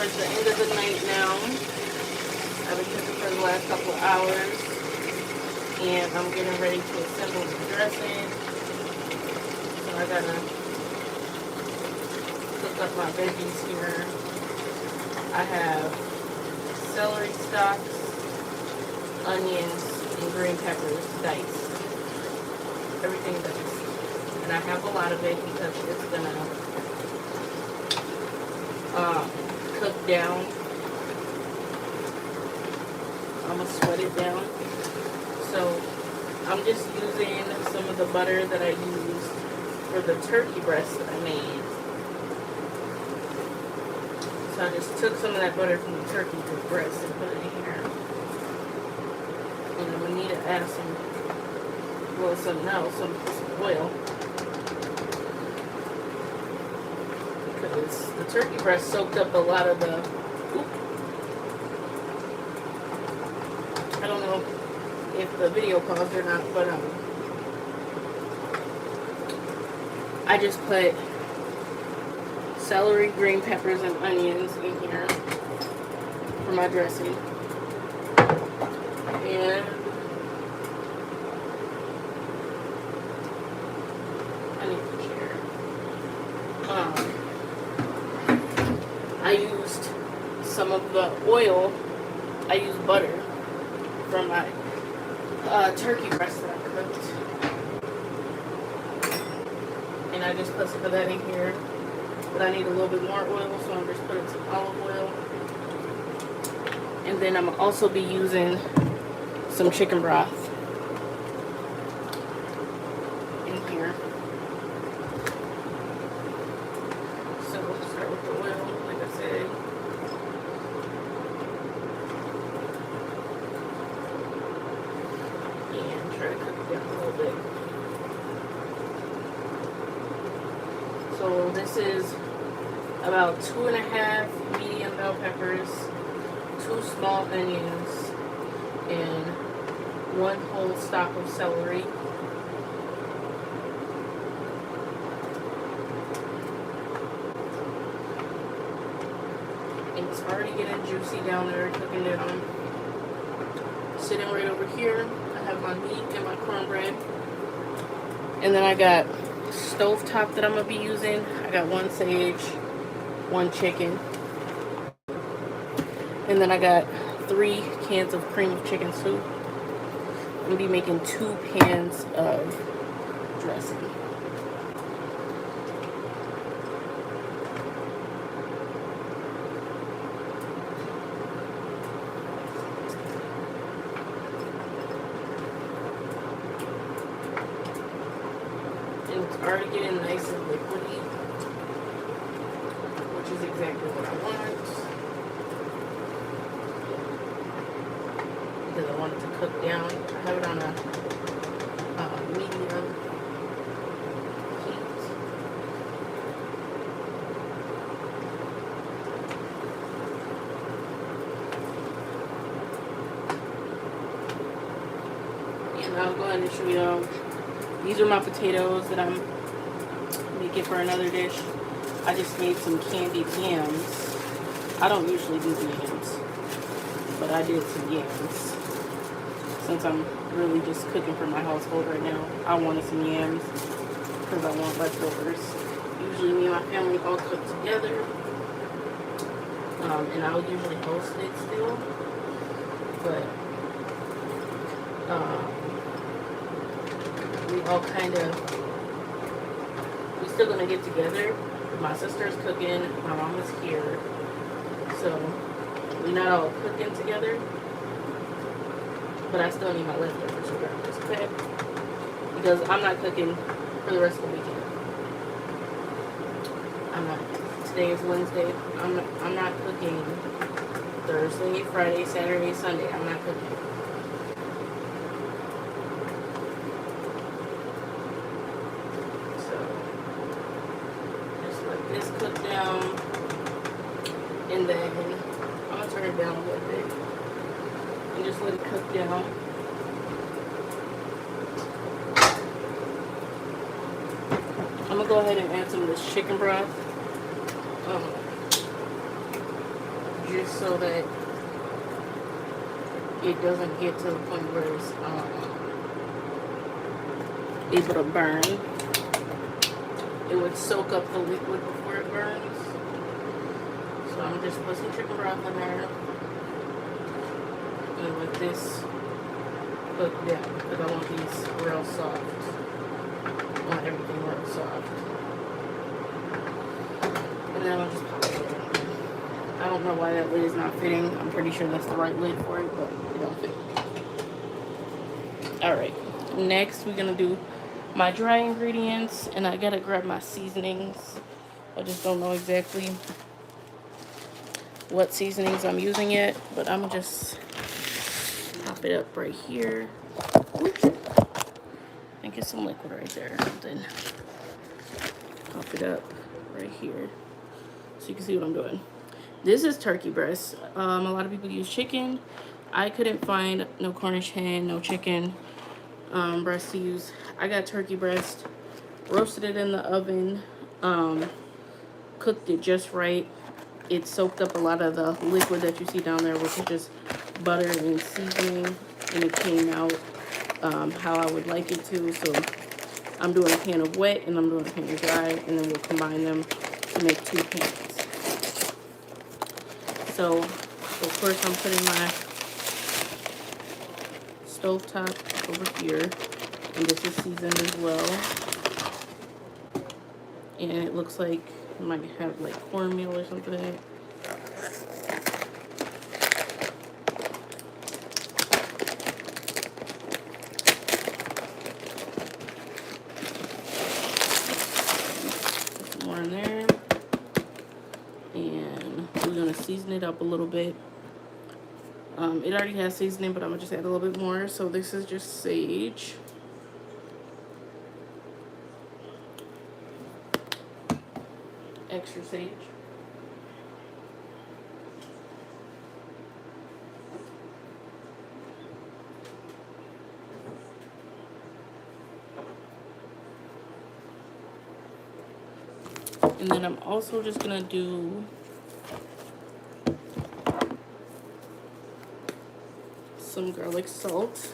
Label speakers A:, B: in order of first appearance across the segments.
A: towards the end of the night now. I've been cooking for the last couple of hours, and I'm getting ready to assemble the dressing. So I gotta cook up my veggies here. I have celery stalks, onions, and green peppers diced. Everything diced. And I have a lot of it because it's gonna cook down. I'm gonna sweat it down. So I'm just using some of the butter that I used for the turkey breast that I made. So I just took some of that butter from the turkey breast and put it in here. And I'm gonna need to add some oil. Because the turkey breast soaked up a lot of the, I don't know if the video paused or not, but I just put celery, green peppers, and onions in here for my dressing. And I need to share. I used some of the oil. I used butter from my turkey breast that I cooked. And I just put some of that in here. But I need a little bit more oil, so I'm just putting some olive oil. And then I'm also be using some chicken broth in here. So we'll start with the oil, like I said. And try to cook it down a little bit. So this is about 2.5 medium bell peppers, 2 small onions, and 1 whole stalk of celery. And it's already getting juicy down there, cooking down. Sitting right over here, I have my meat and my cornbread. And then I got stovetop that I'm going to be using. I got 1 sage, 1 chicken. And then I got 3 cans of cream of chicken soup. I'm going to be making 2 pans of dressing. And it's already getting nice and liquidy, which is exactly what I want. Because I want it to cook down. I have it on a medium heat. And I'll go ahead and show you. These are my potatoes that I'm making for another dish. I just made some candied yams. I don't usually do yams, but I did some yams. Since I'm really just cooking for my household right now, I wanted some yams because I want leftovers. Usually me and my family all cook together, and I'll usually host it still, but we all kind of, we're still gonna get together. My sister's cooking, my mom is here, so we're not all cooking together, but I still need my leftovers regardless, okay? Because I'm not cooking for the rest of the weekend. I'm not. Today is Wednesday. I'm not cooking Thursday, Friday, Saturday, Sunday. I'm not cooking. This cook down, and then I'm gonna turn it down a little bit and just let it cook down. I'm gonna go ahead and add some of this chicken broth. just so that it doesn't get to the point where it's able to burn. It would soak up the liquid before it burns. So I'm just putting some chicken broth in there. And with this cooked down, because I want these real soft. I want everything real soft. And then I'll just pop it in. I don't know why that lid is not fitting. I'm pretty sure that's the right lid for it, but it don't fit. Alright, next we're going to do my dry ingredients, and I got to grab my seasonings. I just don't know exactly what seasonings I'm using yet, but I'm going to just pop it up right here. Oops. And get some liquid right there. Then pop it up right here so you can see what I'm doing. This is turkey breast. A lot of people use chicken. I couldn't find no Cornish hen, no chicken breast to use. I got turkey breast, roasted it in the oven, cooked it just right. It soaked up a lot of the liquid that you see down there, which is just butter and seasoning, and it came out how I would like it to. So I'm doing a pan of wet and I'm doing a pan of dry, and then we'll combine them to make 2 pans. So of course I'm putting my stovetop over here, and this is seasoned as well. And it looks like it might have like cornmeal or something in it. Put some more in there. And we're gonna season it up a little bit. It already has seasoning, but I'm gonna just add a little bit more. So this is just sage. Extra sage. And then I'm also just gonna do some garlic salt.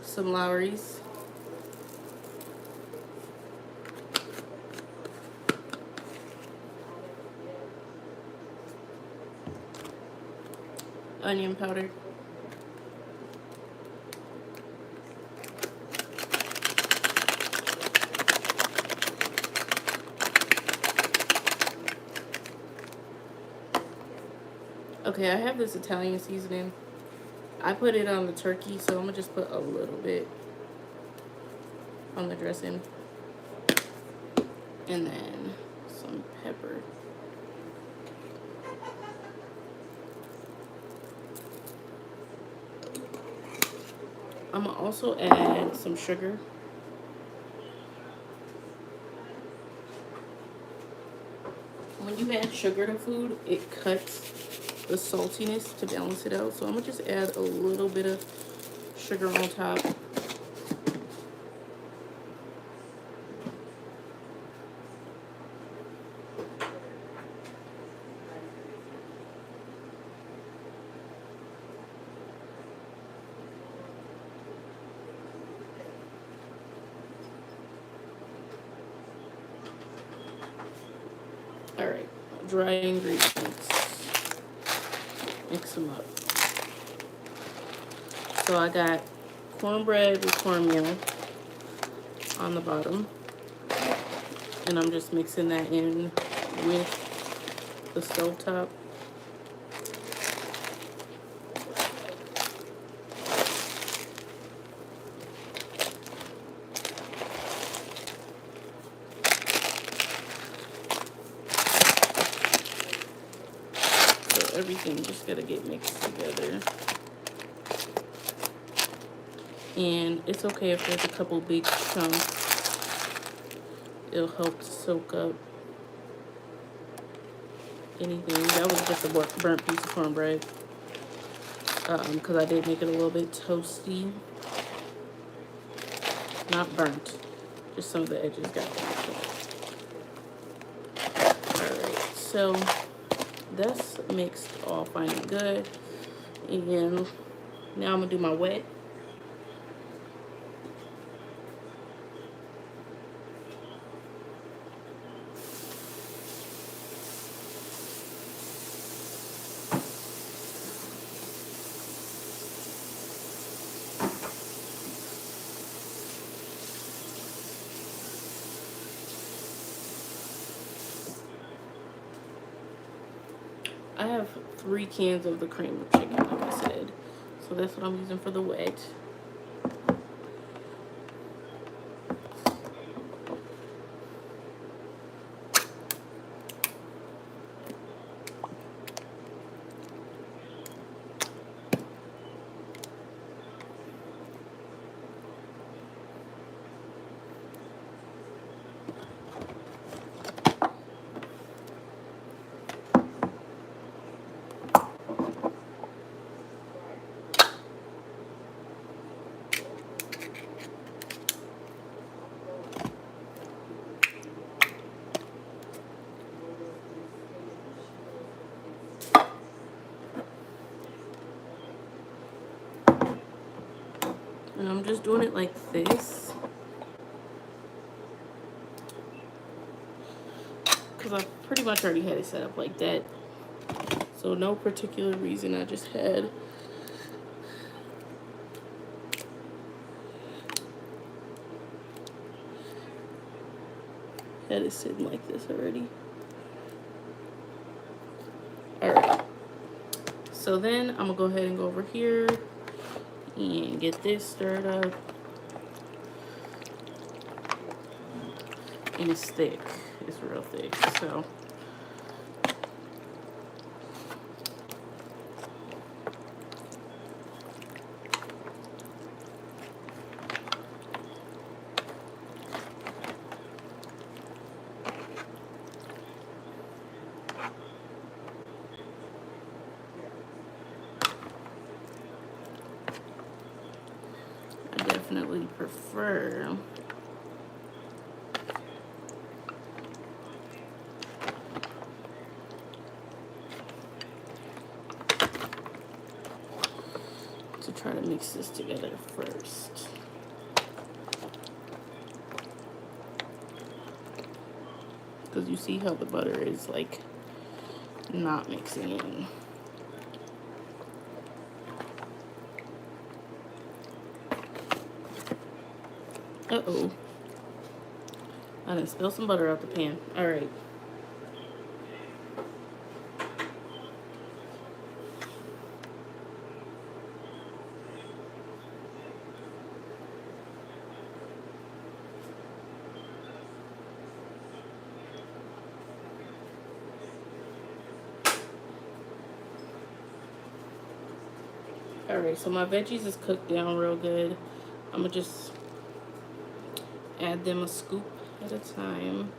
A: Some Lowry's. Onion powder. Okay, I have this Italian seasoning. I put it on the turkey, so I'm gonna just put a little bit on the dressing. And then some pepper. I'm gonna also add some sugar. When you add sugar to food, it cuts the saltiness to balance it out. So I'm gonna just add a little bit of sugar on top. All right, dry ingredients. Mix them up. So I got cornbread with cornmeal on the bottom, and I'm just mixing that in with the stovetop. Everything just gotta get mixed together. And it's okay if there's a couple big chunks. It'll help soak up anything. That was just a burnt piece of cornbread, because I did make it a little bit toasty. Not burnt, Just some of the edges got alright, so that's mixed all fine and good. And now I'm gonna do my wet. I have 3 cans of the cream of chicken, like I said. So that's what I'm using for the wet. And I'm just doing it like this, because I pretty much already had it set up like that. So no particular reason, I just had it sitting like this already. Alright, so then I'm gonna go ahead and go over here and get this stirred up. And it's thick, it's real thick, so I definitely prefer to try to mix this together first. Because you see how the butter is like not mixing in. Uh-oh. I done spilled some butter out the pan. Alright. Alright, so my veggies is cooked down real good. I'm gonna just add them a scoop at a time.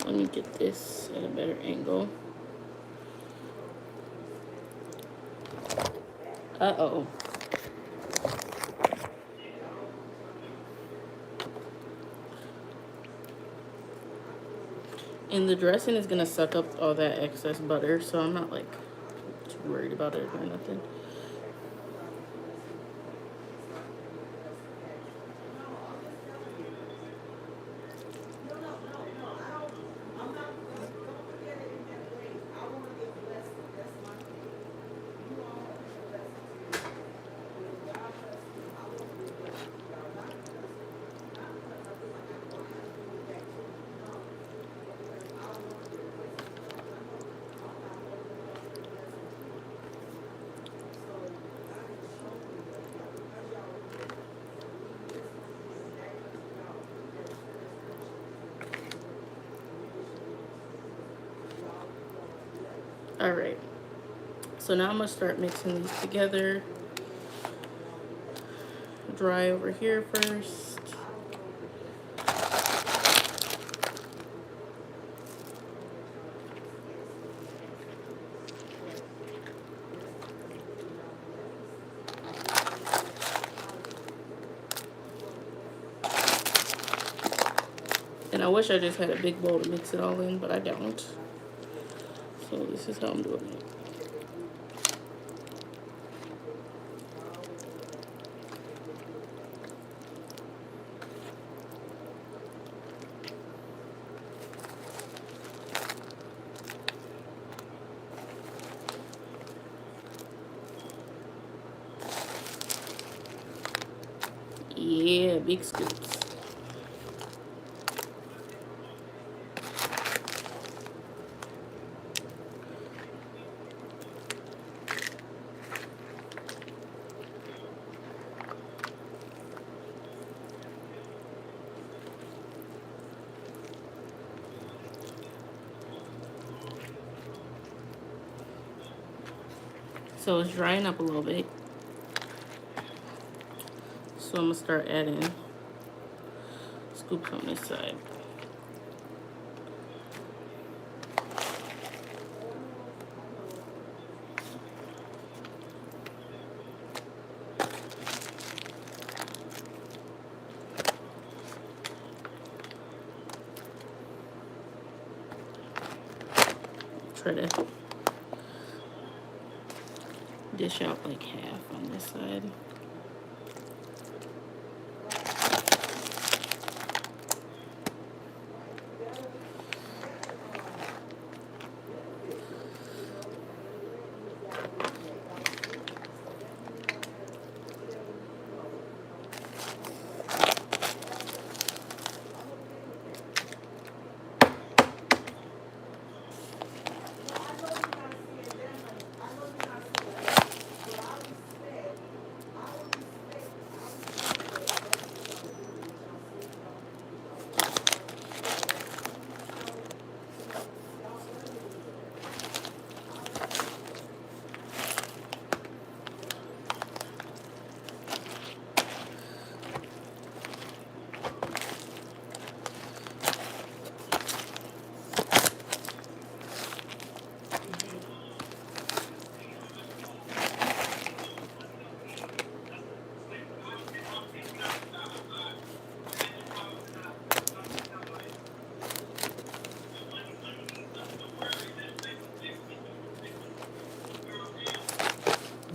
A: Let me get this at a better angle. Uh-oh. And the dressing is gonna suck up all that excess butter, so I'm not like too worried about it or nothing. All right. So now I'm gonna start mixing these together. Dry over here first. And I wish I just had a big bowl to mix it all in, but I don't. So this is how I'm doing it. Yeah, big scoops. So it's drying up a little bit. So I'm gonna start adding scoops on this side. Try to dish out like half on this side.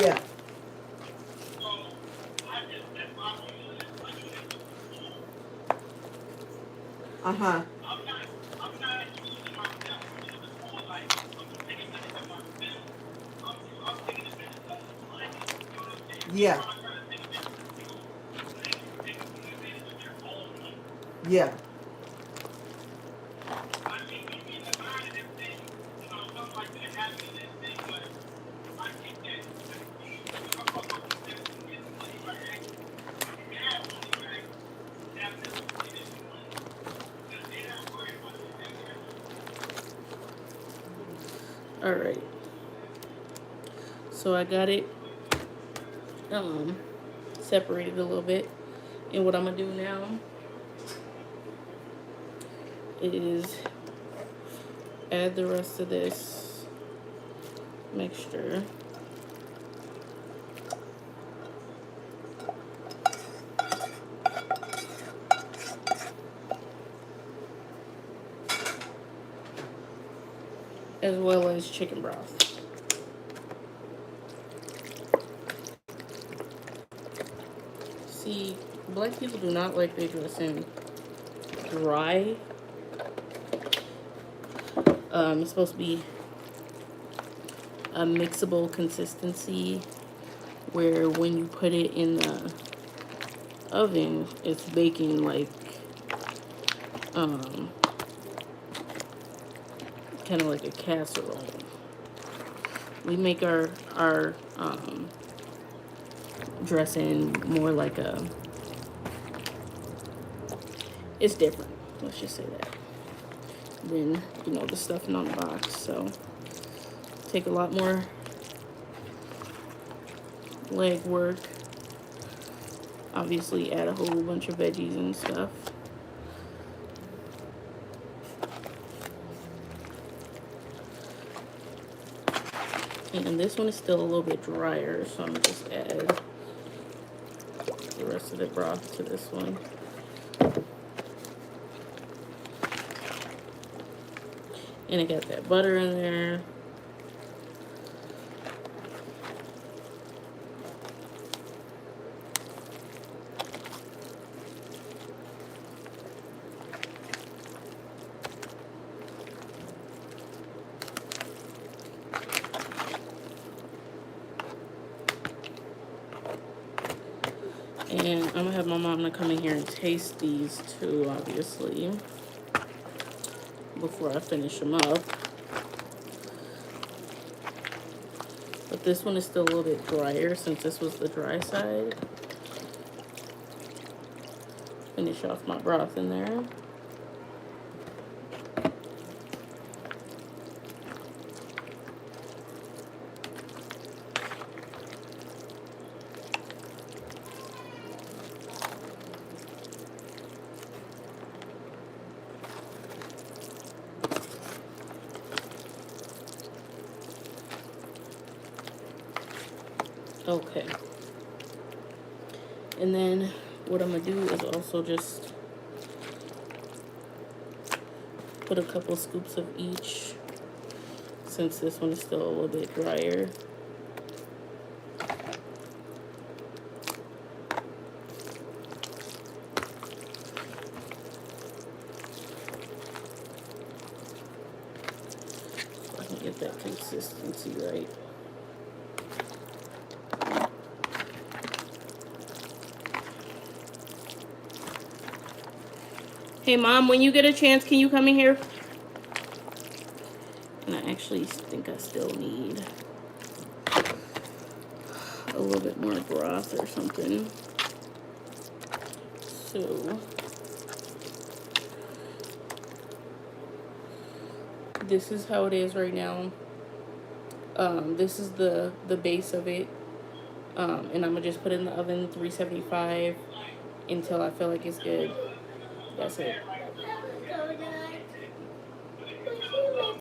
B: Yeah. Uh-huh. Yeah. Yeah.
A: All right. So I got it separated a little bit. And what I'm gonna do now is add the rest of this mixture. As well as chicken broth. See, black people do not like their dressing dry. It's supposed to be a mixable consistency where when you put it in the oven, it's baking like kind of like a casserole. We make our dressing more like a, it's different, let's just say that, than, you know, the stuffing on the box. So take a lot more leg work. Obviously add a whole bunch of veggies and stuff. And this one is still a little bit drier, so I'm gonna just add the rest of the broth to this one. And I got that butter in there. And I'm gonna have my mom to come in here and taste these too, obviously, before I finish them up. But this one is still a little bit drier since this was the dry side. Finish off my broth in there. Okay. And then what I'm gonna do is also just put a couple scoops of each, since this one is still a little bit drier. So I can get that consistency right. Hey Mom, when you get a chance, can you come in here? And I actually think I still need a little bit more broth or something. So this is how it is right now. This is the base of it. And I'm gonna just put it in the oven 375 until I feel like it's good. That's it.